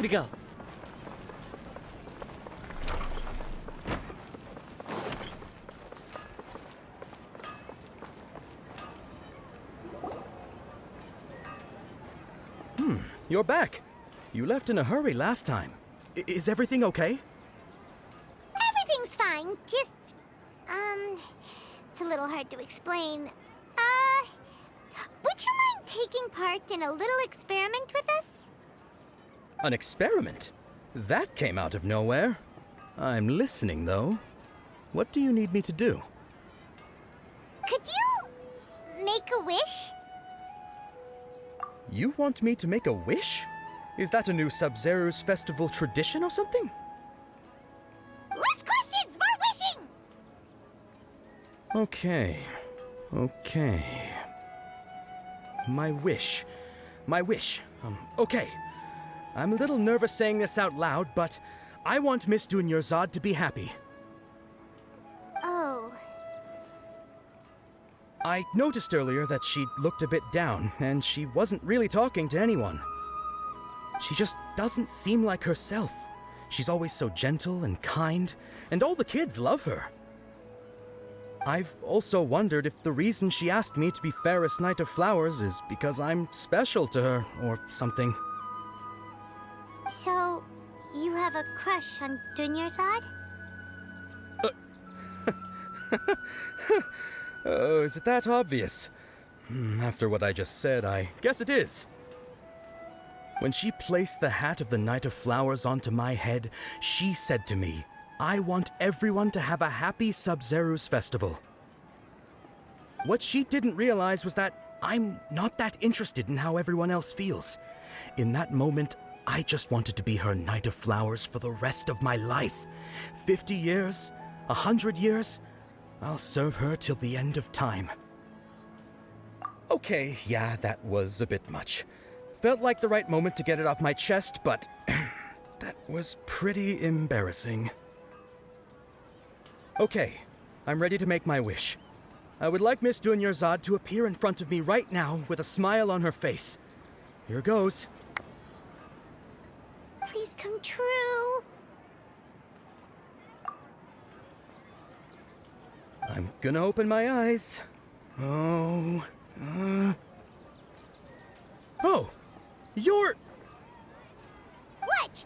Obrigado. You're back. You left in a hurry last time. Is everything okay? Everything's fine. Just, it's a little hard to explain. Would you mind taking part in a little experiment with us? An experiment? That came out of nowhere. I'm listening, though. What do you need me to do? Could you make a wish? You want me to make a wish? Is that a new Sabzeruz festival tradition or something? Less questions, more wishing! Okay. My wish. Okay. I'm a little nervous saying this out loud, but I want Miss Dunyarzad to be happy. Oh. I noticed earlier that she looked a bit down, and she wasn't really talking to anyone. She just doesn't seem like herself. She's always so gentle and kind, and all the kids love her. I've also wondered if the reason she asked me to be Farris Knight of Flowers is because I'm special to her, or something. So, you have a crush on Dunyarzad? Oh, is it that obvious? After what I just said, I guess it is. When she placed the hat of the Knight of Flowers onto my head, she said to me, I want everyone to have a happy Sabzeruz festival. What she didn't realize was that I'm not that interested in how everyone else feels. In that moment, I just wanted to be her Knight of Flowers for the rest of my life. 50 years, 100 years, I'll serve her till the end of time. Okay, yeah, that was a bit much. Felt like the right moment to get it off my chest, but that was pretty embarrassing. Okay, I'm ready to make my wish. I would like Miss Dunyarzad to appear in front of me right now with a smile on her face. Here goes. Please come true. I'm gonna open my eyes. Oh, you're... What?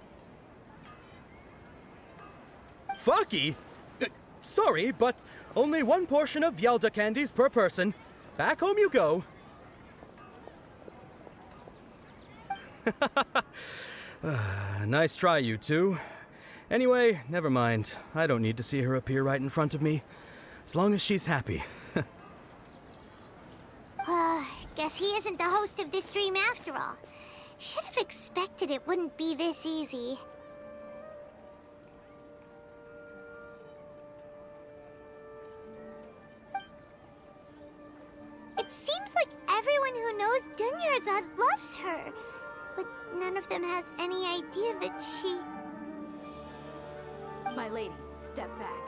Fucky? Sorry, but only one portion of Yelda candies per person. Back home you go. Nice try, you two. Anyway, never mind. I don't need to see her appear right in front of me. As long as she's happy. Guess he isn't the host of this dream after all. Should have expected it wouldn't be this easy. It seems like everyone who knows Dunyarzad loves her, but none of them has any idea that she... My lady, step back.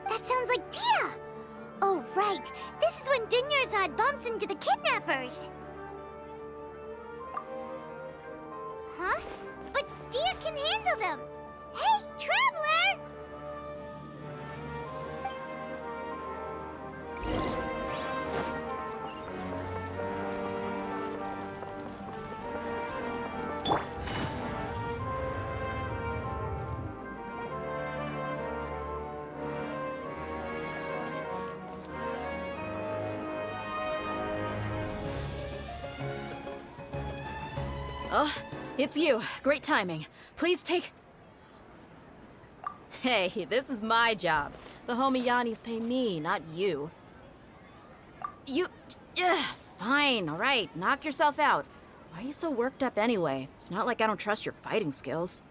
That sounds like Dehya! Oh, right. This is when Dunyarzad bumps into the kidnappers. Huh? But Dehya can handle them. Hey, traveler! Oh, it's you. Great timing. Please take... Hey, this is my job. The homie Yanni's pay me, not you. You... Fine, all right. Knock yourself out. Why are you so worked up anyway? It's not like I don't trust your fighting skills.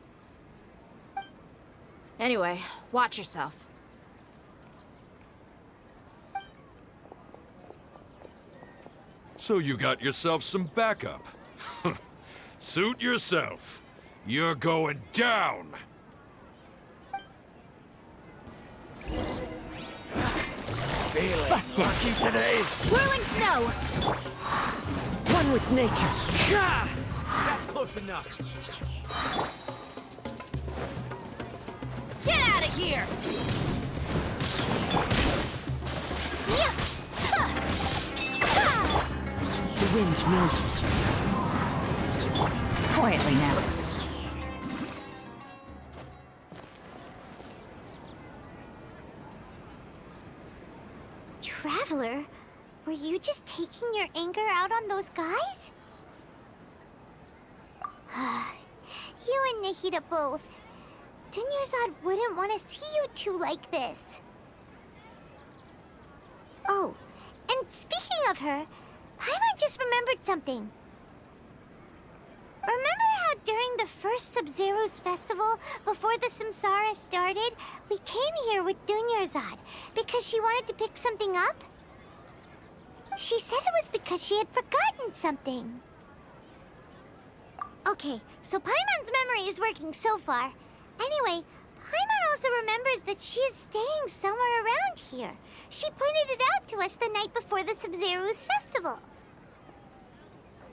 Anyway, watch yourself. So you got yourself some backup. Suit yourself. You're going down. Feeling Busted. lucky today? Whirling snow! One with nature. That's close enough. Get out of here! The wind knows me. Quietly now. Traveler, were you just taking your anger out on those guys? You and Nahida both. Dunyarzad wouldn't want to see you two like this. Oh, and speaking of her, Paimon just remembered something. Remember how during the first Sabzeruz festival, before the Samsara started, we came here with Dunyarzad because she wanted to pick something up? She said it was because she had forgotten something. Okay, so Paimon's memory is working so far. Anyway, Paimon also remembers that she is staying somewhere around here. She pointed it out to us the night before the Sabzeruz festival.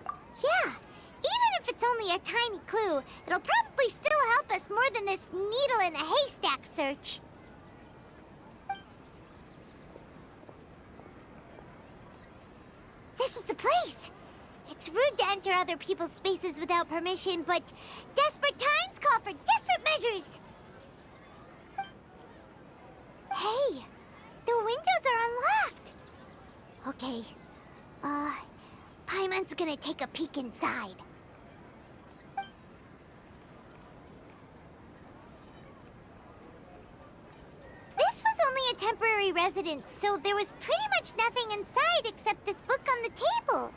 Yeah, even if it's only a tiny clue, it'll probably still help us more than this needle in a haystack search. This is the place. It's rude to enter other people's spaces without permission, but desperate times call for desperate measures. Hey, the windows are unlocked. Okay, Paimon's gonna take a peek inside. This was only a temporary residence, so there was pretty much nothing inside except this book on the table.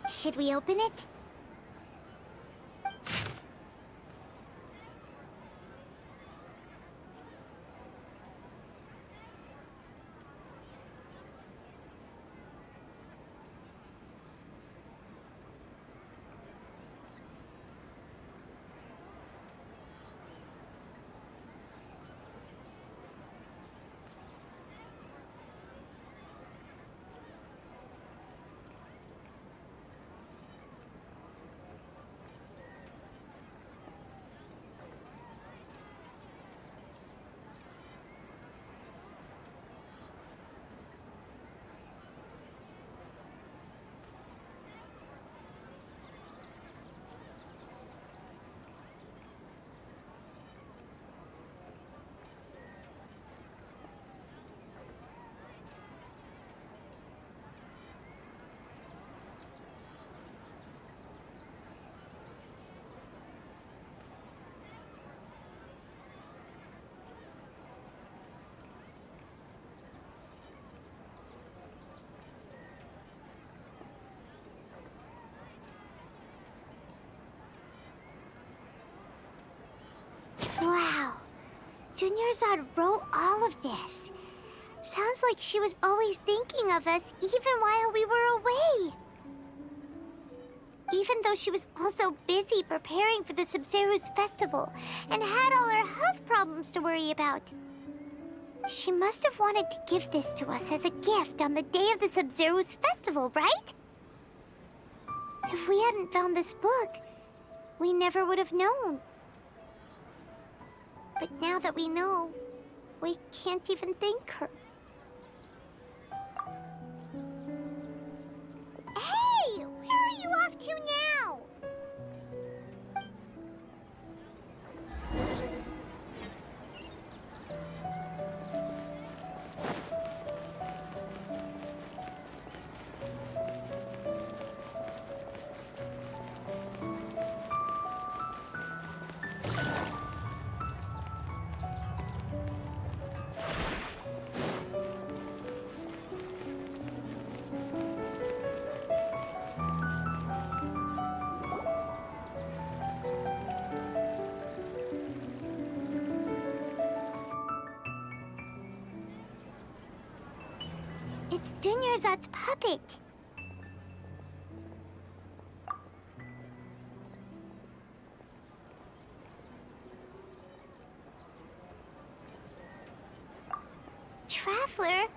Should we open it? Wow. Dunyarzad wrote all of this. Sounds like she was always thinking of us even while we were away. Even though she was also busy preparing for the Sabzeruz festival and had all her health problems to worry about. She must have wanted to give this to us as a gift on the day of the Sabzeruz festival, right? If we hadn't found this book, we never would have known. But now that we know, we can't even thank her. Hey! Where are you off to now? It's Dunyarzad's puppet. Traveler?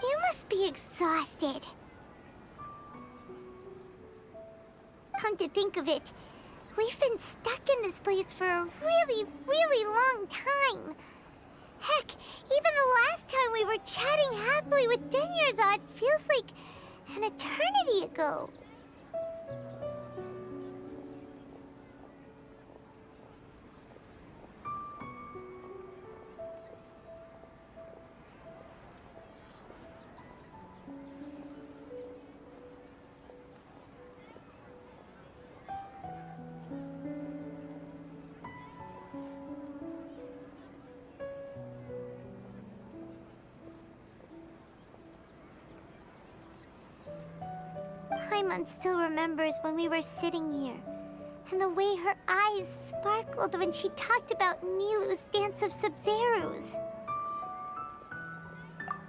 You must must be exhausted. Come to think of it, we've been stuck in this place for a really, really long time. Heck, even the last time we were chatting happily with Dunyarzad feels like an eternity ago. Paimon still remembers when we were sitting here, and the way her eyes sparkled when she talked about Nilu's dance of Sabzeruz.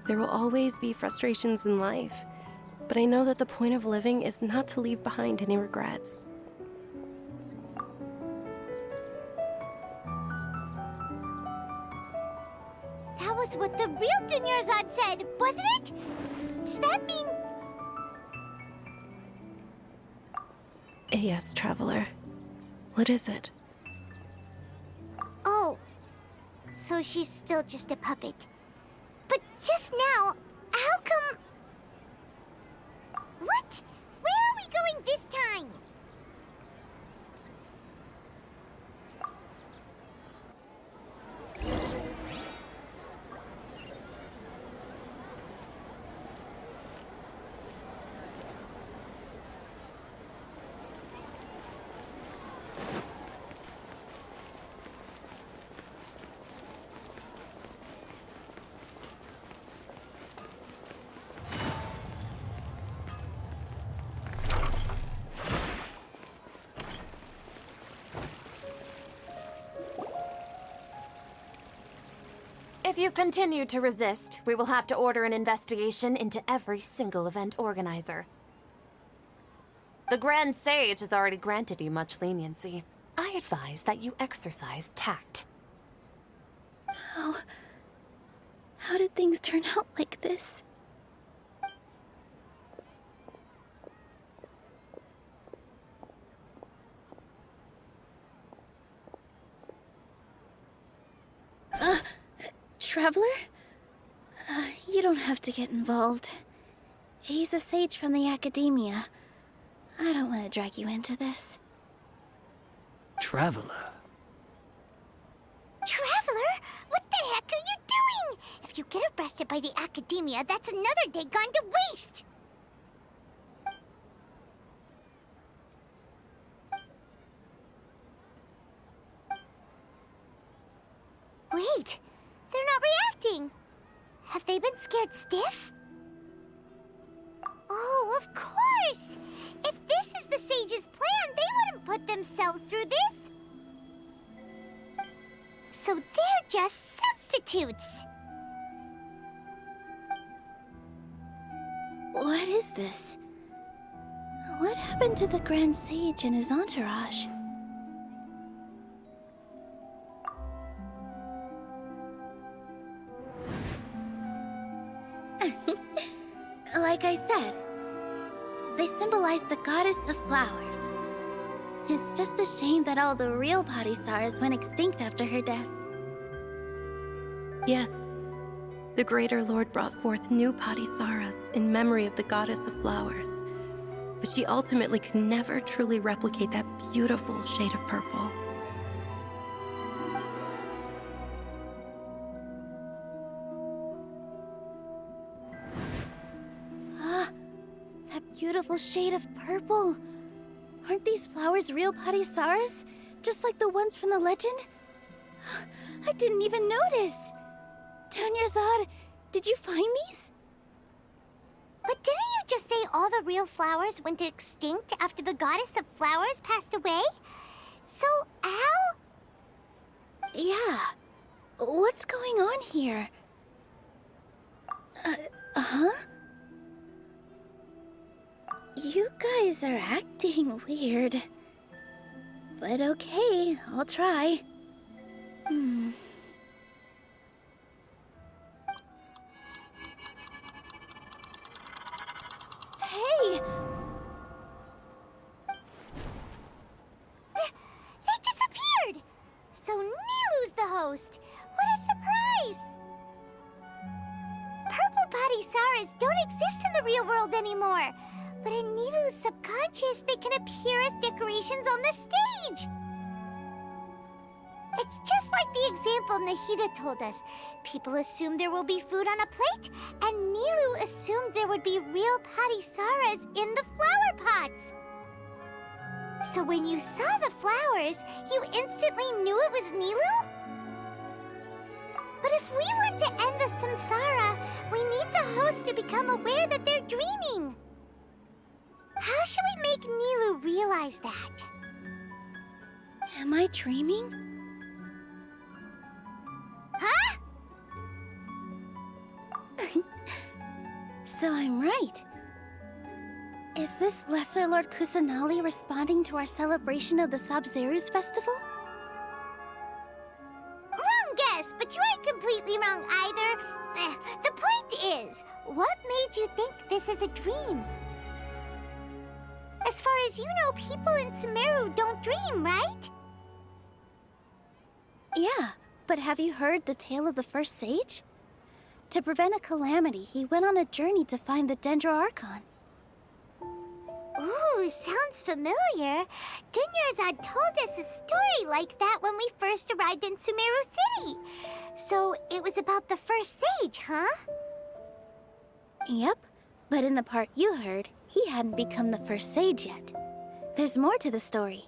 There will always be frustrations in life, but I know that the point of living is not to leave behind any regrets. That was what the real Dunyarzad said, wasn't it? Does that mean... Yes, Traveler. What is it? Oh, so she's still just a puppet. But just now, how come... What? Where are we going this time? If you continue to resist, we will have to order an investigation into every single event organizer. The Grand Sage has already granted you much leniency. I advise that you exercise tact. How did things turn out like this? Traveler? You don't have to get involved. He's a sage from the academia. I don't want to drag you into this. Traveler? Traveler? What the heck are you doing? If you get arrested by the academia, that's another day gone to waste! Wait, they're not reacting. Have they been scared stiff? Oh, of course! If this is the sage's plan, they wouldn't put themselves through this. So they're just substitutes. What is this? What happened to the Grand Sage and his entourage? Like I said, they symbolize the goddess of flowers. It's just a shame that all the real Padisarahs went extinct after her death. Yes. The Greater Lord brought forth new Padisarahs in memory of the goddess of flowers. But she ultimately could never truly replicate that beautiful shade of purple. Beautiful shade of purple. Aren't these flowers real Padisarahs? Just like the ones from the legend? I didn't even notice. Dunyarzad, did you find these? But didn't you just say all the real flowers went extinct after the goddess of flowers passed away? So, how? Yeah. What's going on here? Huh? You guys are acting weird. But okay, I'll try. host. What a surprise! Purple Padisaras don't exist in the real world anymore. But in Nilu's subconscious, they can appear as decorations on the stage. It's just like the example Nahida told us. People assumed there will be food on a plate, and Nilu assumed there would be real Padisaras in the flower pots. So when you saw the flowers, you instantly knew it was Nilu? But if we want to end the samsara, we need the host to become aware that they're dreaming. How should we make Nilu realize that? Am I dreaming? Huh? So I'm right. Is this Lesser Lord Kusanali responding to our celebration of the Sabzeruz festival? Wrong guess, but you aren't completely wrong either. The point is, what made you think this is a dream? As far as you know, people in Sumeru don't dream, right? Yeah, but have you heard the tale of the first sage? To prevent a calamity, he went on a journey to find the Dendroarchon. Ooh, sounds familiar. Dunyarzad told us a story like that when we first arrived in Sumeru City. So it was about the first sage, huh? Yep, but in the part you heard, he hadn't become the first sage yet. There's more to the story.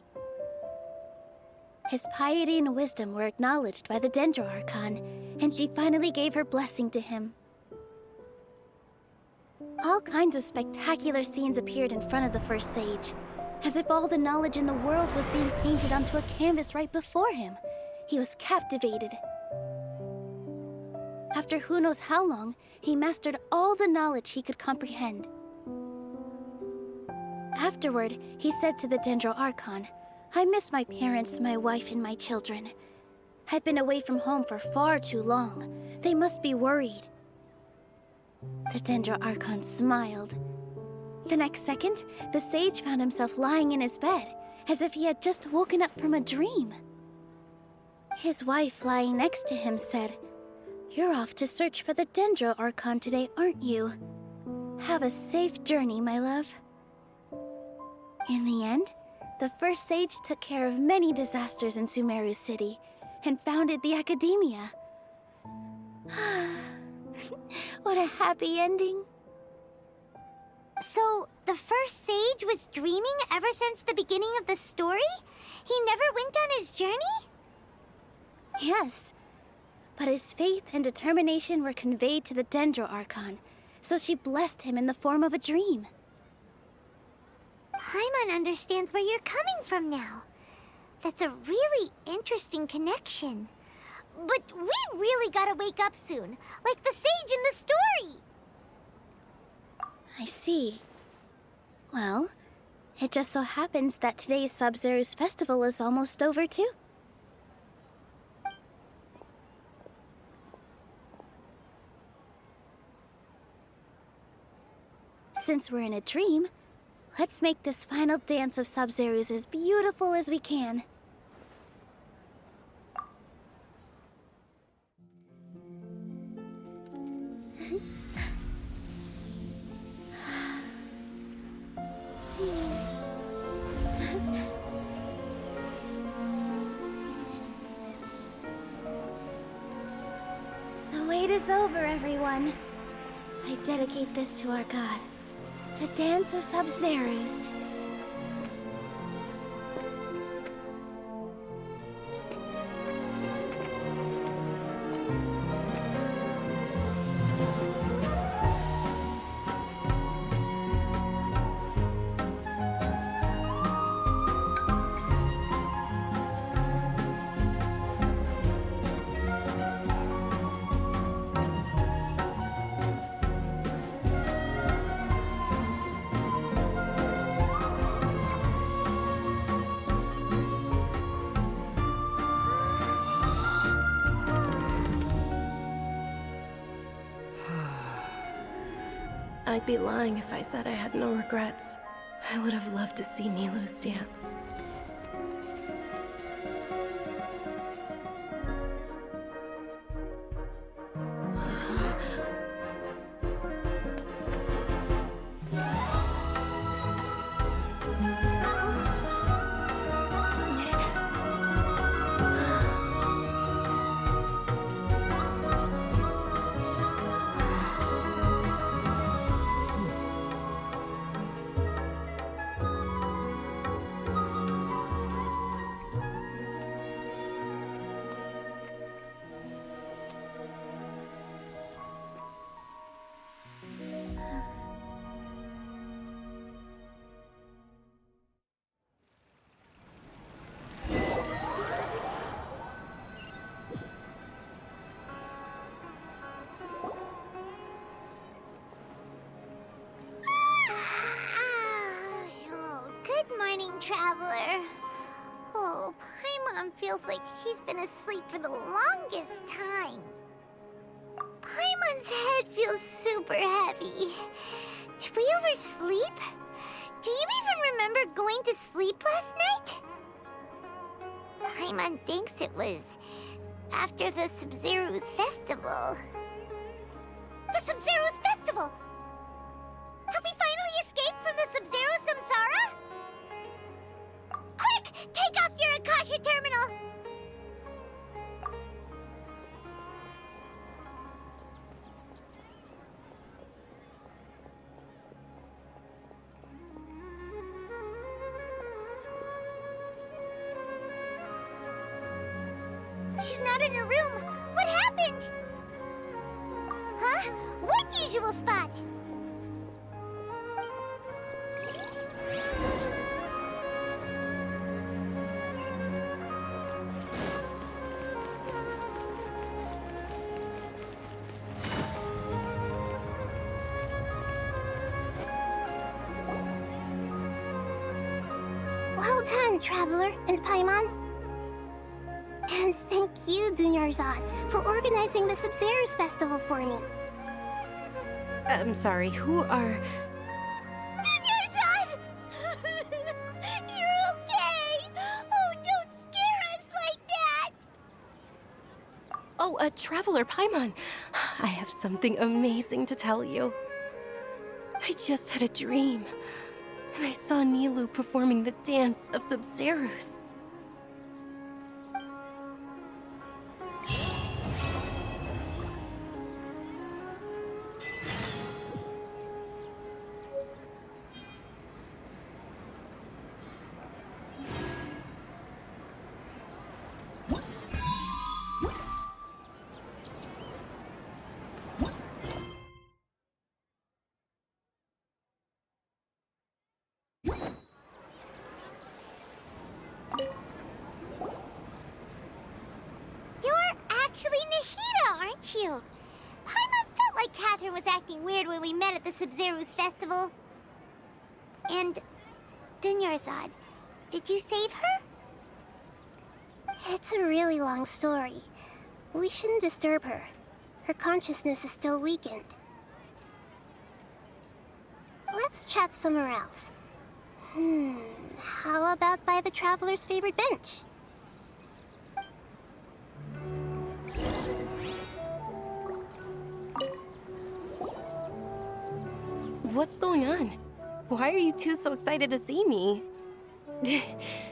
His piety and wisdom were acknowledged by the Dendroarchon, and she finally gave her blessing to him. All kinds of spectacular scenes appeared in front of the first sage, as if all the knowledge in the world was being painted onto a canvas right before him. He was captivated. After who knows how long, he mastered all the knowledge he could comprehend. Afterward, he said to the Dendroarchon, "I miss my parents, my wife, and my children. I've been away from home for far too long. They must be worried." The Dendroarchon smiled. The next second, the sage found himself lying in his bed, as if he had just woken up from a dream. His wife, lying next to him, said, "You're off to search for the Dendroarchon today, aren't you? Have a safe journey, my love." In the end, the first sage took care of many disasters in Sumeru City and founded the Academia. What a happy ending. So, the first sage was dreaming ever since the beginning of the story? He never went on his journey? Yes, but his faith and determination were conveyed to the Dendroarchon, so she blessed him in the form of a dream. Paimon understands where you're coming from now. That's a really interesting connection. But we really gotta wake up soon, like the sage in the story. I see. Well, it just so happens that today's Sabzeruz festival is almost over too. Since we're in a dream, let's make this final dance of Sabzeruz as beautiful as we can. The wait is over, everyone. I dedicate this to our god, the dance of Sabzeruz. I'd be lying if I said I had no regrets. I would have loved to see Nilu's dance. Paimon feels like she's been asleep for the longest time. Paimon's head feels super heavy. Did we oversleep? Do you even remember going to sleep last night? Paimon thinks it was after the Sabzeruz festival. The Sabzeruz festival! Have we finally escaped from the Sabzeruz samsara? Quick! Take off your Akasha terminal! She's not in her room. What happened? Huh? What usual spot? Well done, Traveler and Paimon. And thank you, Dunyarzad, for organizing the Sabzeruz festival for me. I'm sorry, who are... Dunyarzad! You're okay! Oh, don't scare us like that! Oh, Traveler Paimon. I have something amazing to tell you. I just had a dream, and I saw Nilou performing the dance of Sabzeruz. You're actually Nahida, aren't you? Paimon felt like Catherine was acting weird when we met at the Sabzeruz festival. And Dunyarzad, did you save her? It's a really long story. We shouldn't disturb her. Her consciousness is still weakened. Let's chat somewhere else. How about by the Traveler's favorite bench? What's going on? Why are you two so excited to see me?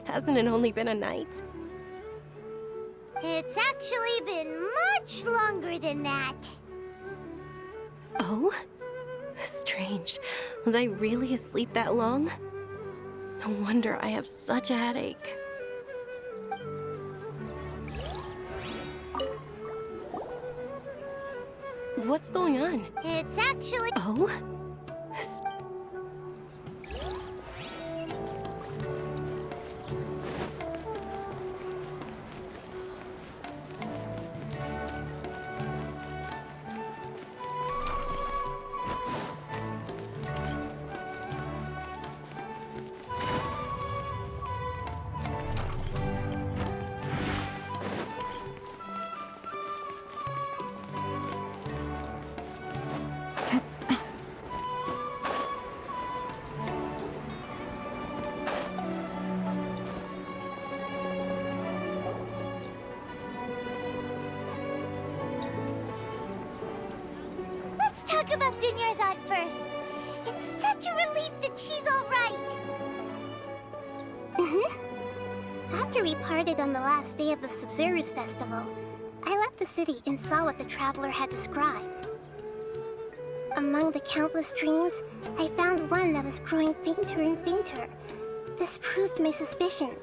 Hasn't it only been a night? It's actually been much longer than that. Oh? Strange. Was I really asleep that long? No wonder I have such a headache. What's going on? It's actually... Oh? Let's talk about Dunyarzad first. It's such a relief that she's all right. After we parted on the last day of the Sabzeruz festival, I left the city and saw what the Traveler had described. Among the countless dreams, I found one that was growing fainter and fainter. This proved my suspicion.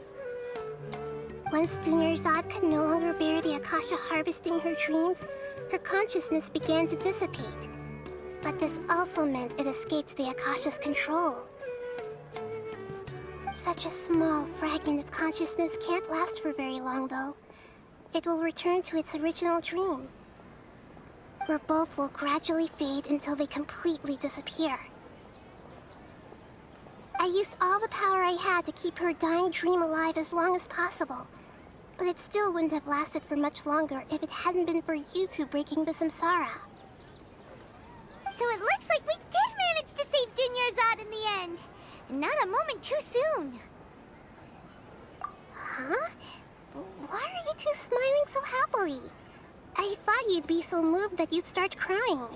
Once Dunyarzad could no longer bear the Akasha harvesting her dreams, her consciousness began to dissipate. But this also meant it escaped the Akasha's control. Such a small fragment of consciousness can't last for very long, though. It will return to its original dream, where both will gradually fade until they completely disappear. I used all the power I had to keep her dying dream alive as long as possible. But it still wouldn't have lasted for much longer if it hadn't been for you two breaking the samsara. So it looks like we did manage to save Dunyarzad in the end. And not a moment too soon. Huh? Why are you two smiling so happily? I thought you'd be so moved that you'd start crying.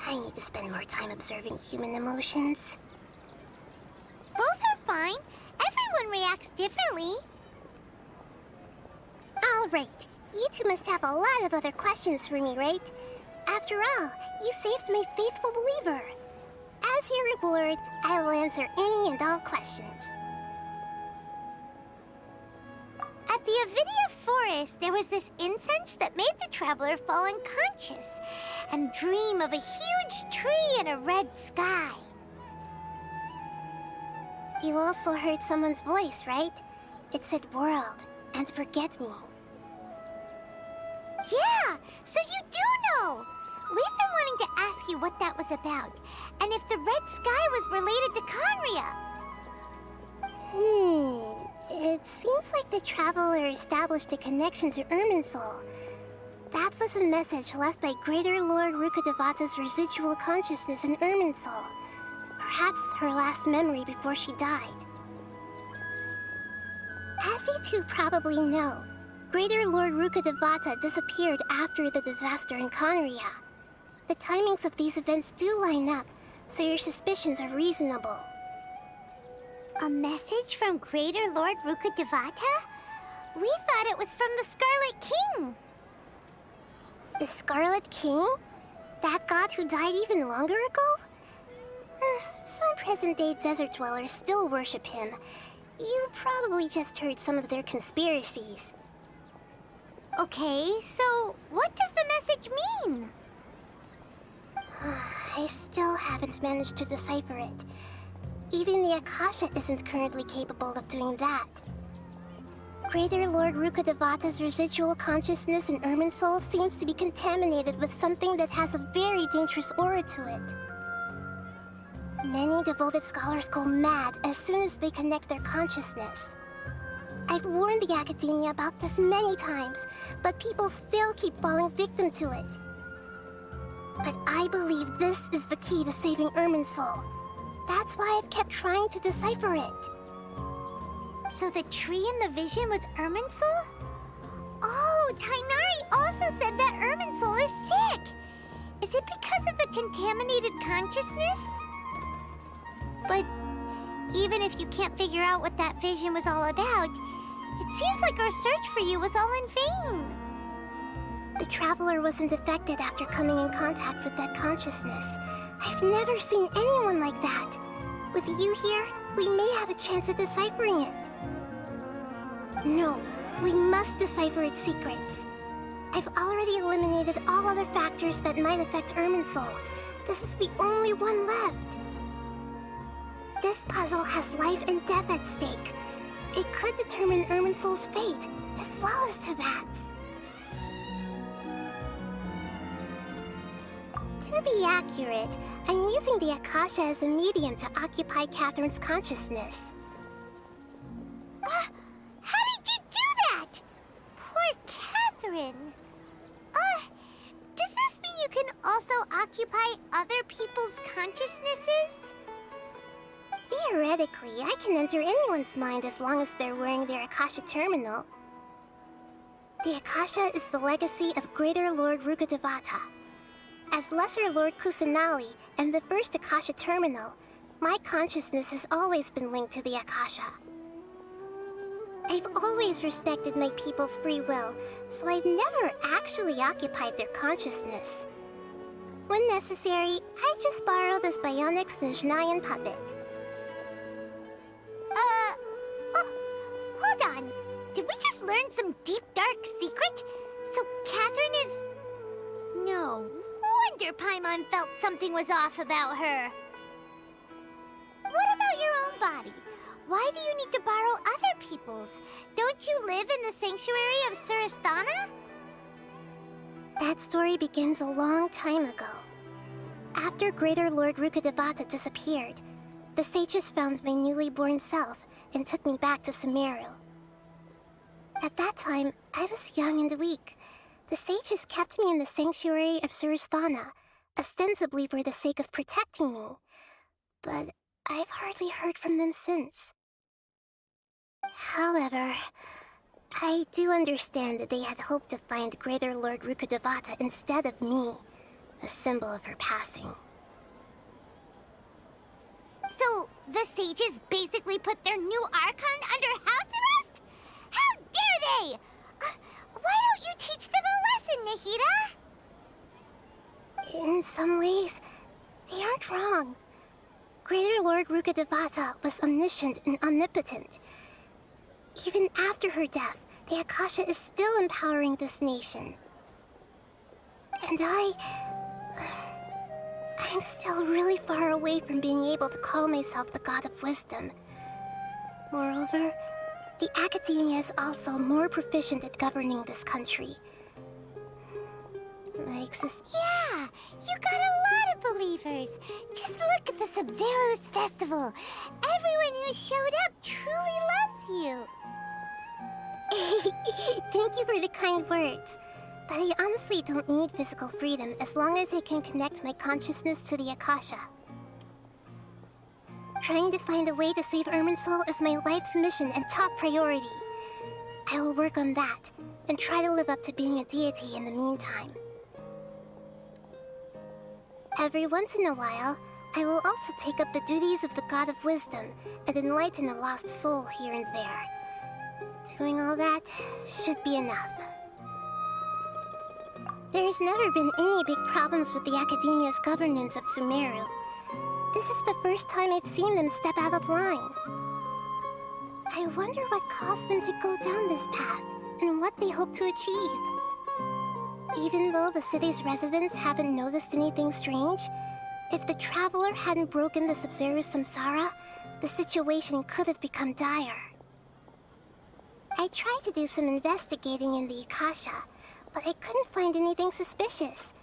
I need to spend more time observing human emotions. Both are fine. Everyone reacts differently. All right. You two must have a lot of other questions for me, right? After all, you saved my faithful believer. As your reward, I will answer any and all questions. At the Avidia forest, there was this incense that made the traveler fall unconscious and dream of a huge tree and a red sky. You also heard someone's voice, right? It said world and forget me. Yeah, so you do know! We've been wanting to ask you what that was about, and if the red sky was related to Conria. It seems like the traveler established a connection to Irminsul. That was a message left by Greater Lord Rukkhadevata's residual consciousness in Irminsul. Perhaps her last memory before she died. As you two probably know, Greater Lord Rukkhadevata disappeared after the disaster in Conria. The timings of these events do line up, so your suspicions are reasonable. A message from Greater Lord Rukkhadevata? We thought it was from the Scarlet King. The Scarlet King? That god who died even longer ago? Some present-day desert dwellers still worship him. You probably just heard some of their conspiracies. Okay, so what does the message mean? I still haven't managed to decipher it. Even the Akasha isn't currently capable of doing that. Greater Lord Rukkhadevata's residual consciousness in Irminsul seems to be contaminated with something that has a very dangerous aura to it. Many devoted scholars go mad as soon as they connect their consciousness. I've warned the Academia about this many times, but people still keep falling victim to it. But I believe this is the key to saving Irminsul. That's why I've kept trying to decipher it. So the tree in the vision was Irminsul? Oh, Tainari also said that Irminsul is sick! Is it because of the contaminated consciousness? But even if you can't figure out what that vision was all about, it seems like our search for you was all in vain. The traveler wasn't affected after coming in contact with that consciousness. I've never seen anyone like that. With you here, we may have a chance at deciphering it. No, we must decipher its secrets. I've already eliminated all other factors that might affect Irminsul. This is the only one left. This puzzle has life and death at stake. It could determine Irminsul's fate, as well as Tevat's. To be accurate, I'm using the Akasha as a medium to occupy Catherine's consciousness. How did you do that? Poor Catherine. Does this mean you can also occupy other people's consciousnesses? Theoretically, I can enter anyone's mind as long as they're wearing their Akasha terminal. The Akasha is the legacy of Greater Lord Rukkhadevata. As Lesser Lord Kusanali and the first Akasha terminal, my consciousness has always been linked to the Akasha. I've always respected my people's free will, so I've never actually occupied their consciousness. When necessary, I just borrow this bionic Snezhnayan puppet. Hold on. Did we just learn some deep, dark secret? So Catherine is... No wonder Paimon felt something was off about her. What about your own body? Why do you need to borrow other people's? Don't you live in the sanctuary of Surasthana? That story begins a long time ago. After Greater Lord Rukkhadevata disappeared, the sages found my newly born self and took me back to Sumeru. At that time, I was young and weak. The sages kept me in the sanctuary of Surasthana, ostensibly for the sake of protecting me. But I've hardly heard from them since. However, I do understand that they had hoped to find Greater Lord Rukkhadevata instead of me, a symbol of her passing. So, the sages basically put their new Archon under house arrest? How dare they! Why don't you teach them a lesson, Nahida? In some ways, they aren't wrong. Greater Lord Rukkhadevata was omniscient and omnipotent. Even after her death, the Akasha is still empowering this nation. And I'm still really far away from being able to call myself the God of Wisdom. Moreover, the Academia is also more proficient at governing this country. Yeah, you got a lot of believers. Just look at the Sabzeruz festival. Everyone who showed up truly loves you. Thank you for the kind words. But I honestly don't need physical freedom as long as I can connect my consciousness to the Akasha. Trying to find a way to save Irminsul is my life's mission and top priority. I will work on that, and try to live up to being a deity in the meantime. Every once in a while, I will also take up the duties of the God of Wisdom and enlighten a lost soul here and there. Doing all that should be enough. There's never been any big problems with the Academia's governance of Sumeru. This is the first time I've seen them step out of line. I wonder what caused them to go down this path, and what they hope to achieve. Even though the city's residents haven't noticed anything strange, if the Traveler hadn't broken the Sabzeruz samsara, the situation could have become dire. I tried to do some investigating in the Akasha, but I couldn't find anything suspicious.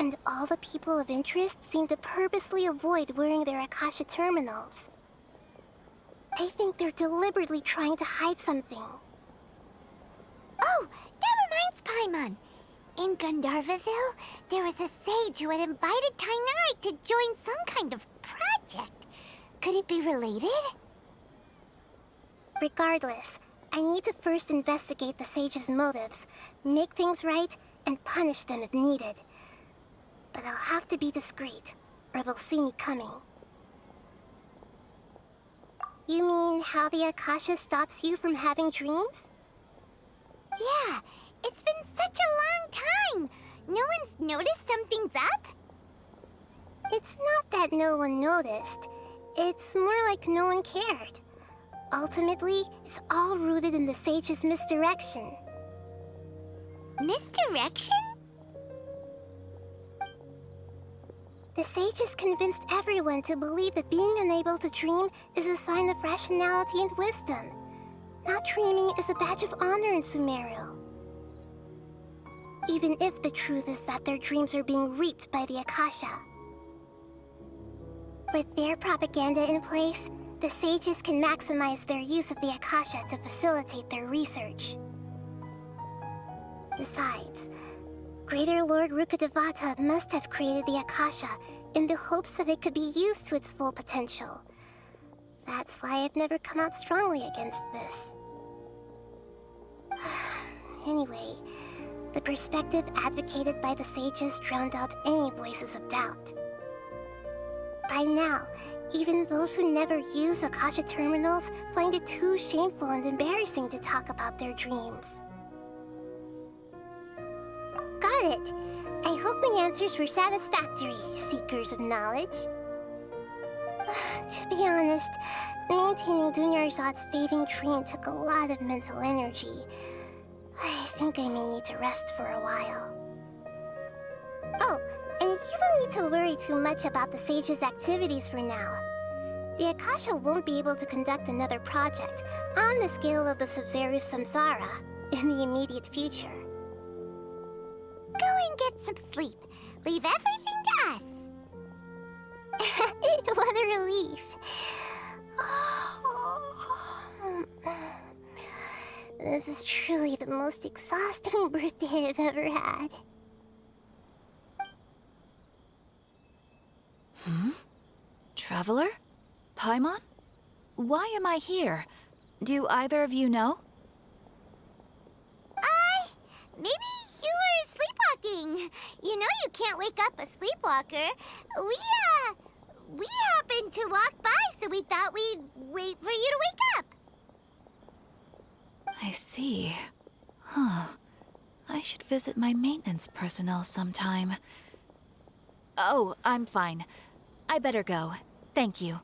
And all the people of interest seem to purposely avoid wearing their Akasha terminals. I think they're deliberately trying to hide something. Oh, that reminds Paimon. In Gandharvaville, there was a sage who had invited Kainari to join some kind of project. Could it be related? Regardless, I need to first investigate the sage's motives, make things right, and punish them if needed. But I'll have to be discreet, or they'll see me coming. You mean how the Akasha stops you from having dreams? Yeah, it's been such a long time. No one's noticed something's up? It's not that no one noticed. It's more like no one cared. Ultimately, it's all rooted in the sage's misdirection. Misdirection? The sages convinced everyone to believe that being unable to dream is a sign of rationality and wisdom. Not dreaming is a badge of honor in Sumeru. Even if the truth is that their dreams are being reaped by the Akasha. With their propaganda in place, the sages can maximize their use of the Akasha to facilitate their research. Besides, Greater Lord Rukkhadevata must have created the Akasha in the hopes that it could be used to its full potential. That's why I've never come out strongly against this. Anyway, the perspective advocated by the sages drowned out any voices of doubt. By now, even those who never use Akasha terminals find it too shameful and embarrassing to talk about their dreams. Got it. I hope my answers were satisfactory, seekers of knowledge. To be honest, maintaining Dunyarzad's fading dream took a lot of mental energy. I think I may need to rest for a while. Oh, and you don't need to worry too much about the sage's activities for now. The Akasha won't be able to conduct another project on the scale of the Sabzeruz samsara in the immediate future. Go and get some sleep. Leave everything to us. What a relief. This is truly the most exhausting birthday I've ever had. Traveler? Paimon? Why am I here? Do either of you know? Maybe you were sleepwalking. You know you can't wake up a sleepwalker. We happened to walk by, so we thought we'd wait for you to wake up. I see. Huh. I should visit my maintenance personnel sometime. Oh, I'm fine. I better go. Thank you.